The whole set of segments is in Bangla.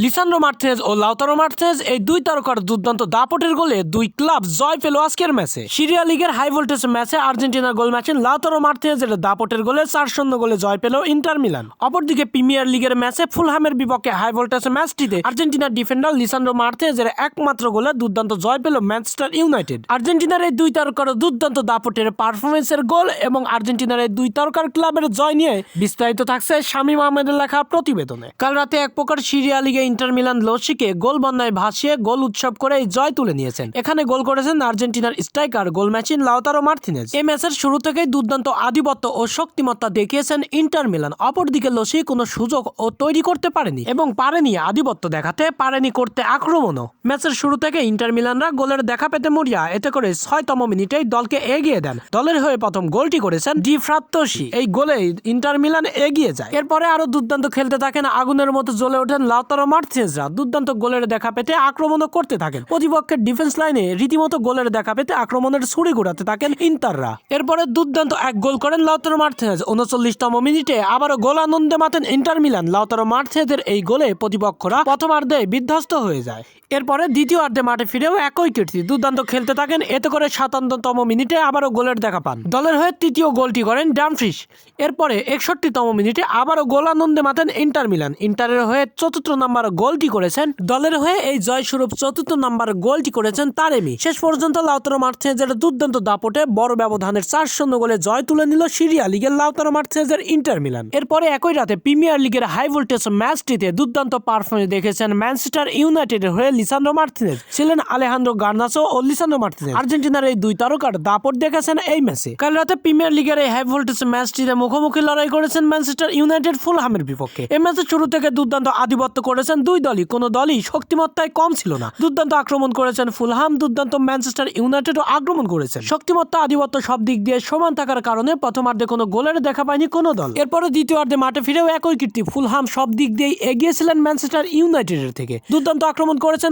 লিসান্ড্রো মার্টিনেজ ও লাউতারো মার্টিনেজ এই দুই তারকার দুর্দান্ত দাপটের গোলে দুই ক্লাব জয় পেল আজকের ম্যাচে। সিরিয়া লিগের হাই ভোল্টেজ ম্যাচে আর্জেন্টিনার গোল ম্যাচে লাউতারো মার্টিনেজের দাপটের গোলে 4-0 গোলে জয় পেল ইন্টার মিলান। অপরদিকে প্রিমিয়ার লিগের ম্যাচে ফুলহামের বিপক্ষে হাই ভোল্টেজ ম্যাচটিতে আর্জেন্টিনার ডিফেন্ডার লিসান্ড্রো মার্টিনেজের একমাত্র গোলে দুর্দান্ত জয় পেল ম্যানচেস্টার ইউনাইটেড। আর্জেন্টিনার এই দুই তারকার দুর্দান্ত দাপটের পারফরমেন্সের গোল এবং আর্জেন্টিনার এই দুই তারকার ক্লাবের জয় নিয়ে বিস্তারিত থাকছে শামীম আহমেদের লেখা প্রতিবেদনে। কাল রাতে এক প্রকার সিরিয়া লিগে ইন্টার মিলান লসিকে গোল বন্যায় ভাসিয়ে গোল উৎসব করে এই জয় তুলে নিয়েছেন। এখানে গোল করেছেন আর্জেন্টিনার স্ট্রাইকার গোল ম্যাচিন লাউতারো মার্টিনেজ। এই ম্যাচের শুরু থেকেই দুর্দান্ত আধিপত্য ও শক্তিমত্তা দেখিয়েছেন ইন্টার মিলান। অপরদিকে লসি কোনো সুযোগ ও তৈরি করতে পারেনি এবং পারেনি আধিপত্য দেখাতে, পারেনি করতে আক্রমণও। ম্যাচের শুরু থেকে ইন্টার মিলানরা গোলের দেখা পেতে মরিয়া, এতে করে 6তম মিনিটেই দলকে এগিয়ে দেন। দলের হয়ে প্রথম গোলটি করেছেন ডি ফ্রাত্তোসি। এই গোলে ইন্টার মিলান এগিয়ে যায়। এরপরে আরো দুর্দান্ত খেলতে থাকেন, আগুনের মতো জ্বলে ওঠেন লাউতারো মার্টিনেজরা। দুর্দান্ত গোলের দেখা পেতে আক্রমণও করতে থাকেন। প্রতিপক্ষের ডিফেন্স লাইনে রীতিমতো গোলের দেখা পেতে আক্রমণের ছুরি ঘোরাতে থাকেন ইন্টাররা। এরপরে দুর্দান্ত এক গোল করেন লাউতারো মার্টিনেজ। 39তম মিনিটে আবারও গোল আনন্দে মাতেন ইন্টার মিলান। লাউতারো মার্টিনেজের এই গোলে প্রতিপক্ষরা প্রথমার্ধে বিধ্বস্ত হয়ে যায়। এরপরে দ্বিতীয়ার্ধে মাঠে ফিরেও একই কীর্তি, দুর্দান্ত খেলতে থাকেন। এতে করে 57তম মিনিটে আবারও গোলের দেখা পান। দলের হয়ে তৃতীয় গোলটি করেন ডামফ্রিস। এরপরে 61তম মিনিটে আবারও গোল আনন্দে মাতেন ইন্টার মিলান। ইন্টারের হয়ে 4র্থ নাম্বার গোলটি করেছেন, দলের হয়ে এই জয়স্বরূপ 4র্থ নাম্বার গোলটি করেছেন তারেমি। শেষ পর্যন্ত লাউতারো মার্টিনেজের দুর্দান্ত দাপটে বড় ব্যবধানের 4-0 গোলে জয় তুলে নিল সিরিয়া লিগের লাউতারো মার্টিনেজের ইন্টার মিলান। এরপরে একই রাতে প্রিমিয়ার লিগের হাই ভোল্টেজ ম্যাচটিতে দুর্দান্ত পারফরমেন্স দেখেছেন ম্যানচেস্টার ইউনাইটেডের হয়ে লিসান্ড্রো মার্টিনেজ। ছিলেন আলেহান্দ্রো গার্নাচো ও লিসান্ড্রো মার্টিনেজ। আর্জেন্টিনার এই দুই তারকার দাপট দেখেছেন এই ম্যাচে। কাল রাতে প্রিমিয়ার লিগের এই হাই ভোল্টেজ ম্যাচটিতে মুখোমুখি লড়াই করেছেন ম্যানচেস্টার ইউনাইটেড ফুলহামের বিপক্ষে। এই ম্যাচে শুরু থেকে দুর্দান্ত আধিপত্য করেছেন দুই দলই, কোনো দলই শক্তিমত্তায় কম ছিল না। দুর্দান্ত আক্রমণ করেছেন ফুলহাম, দুর্দান্ত ম্যানচেস্টার ইউনাইটেডও আক্রমণ করেছেন। শক্তিমত্তা আধিপত্য সব দিক দিয়ে সমান থাকার কারণে প্রথমার্ধে কোনো গোলের দেখা পায়নি কোনো দল। এরপরে দ্বিতীয়ার্ধে মাঠে ফিরেও একই কীর্তি, ফুলহাম সব দিক দিয়েই এগিয়েছিলেন ম্যানচেস্টার ইউনাইটেডের থেকে। দুর্দান্ত আক্রমণ করেছেন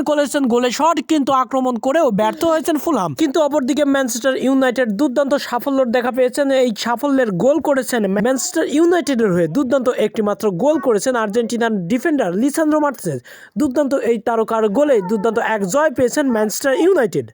গোলে শট, কিন্তু আক্রমণ করেও ব্যর্থ হয়েছেন ফুলহাম। কিন্তু অপরদিকে ম্যানচেস্টার ইউনাইটেড দুর্দান্ত সাফল্যের দেখা পেয়েছেন। এই সাফল্যের গোল করেছেন ম্যানচেস্টার ইউনাইটেডের হয়ে দুর্দান্ত একটি মাত্র গোল করেছেন আর্জেন্টিনার ডিফেন্ডার লিসান্ড্রো মার্টিনেজ। দুর্দান্ত এই তারকার গোলে দুর্দান্ত এক জয় পেয়েছেন ম্যানচেস্টার ইউনাইটেড।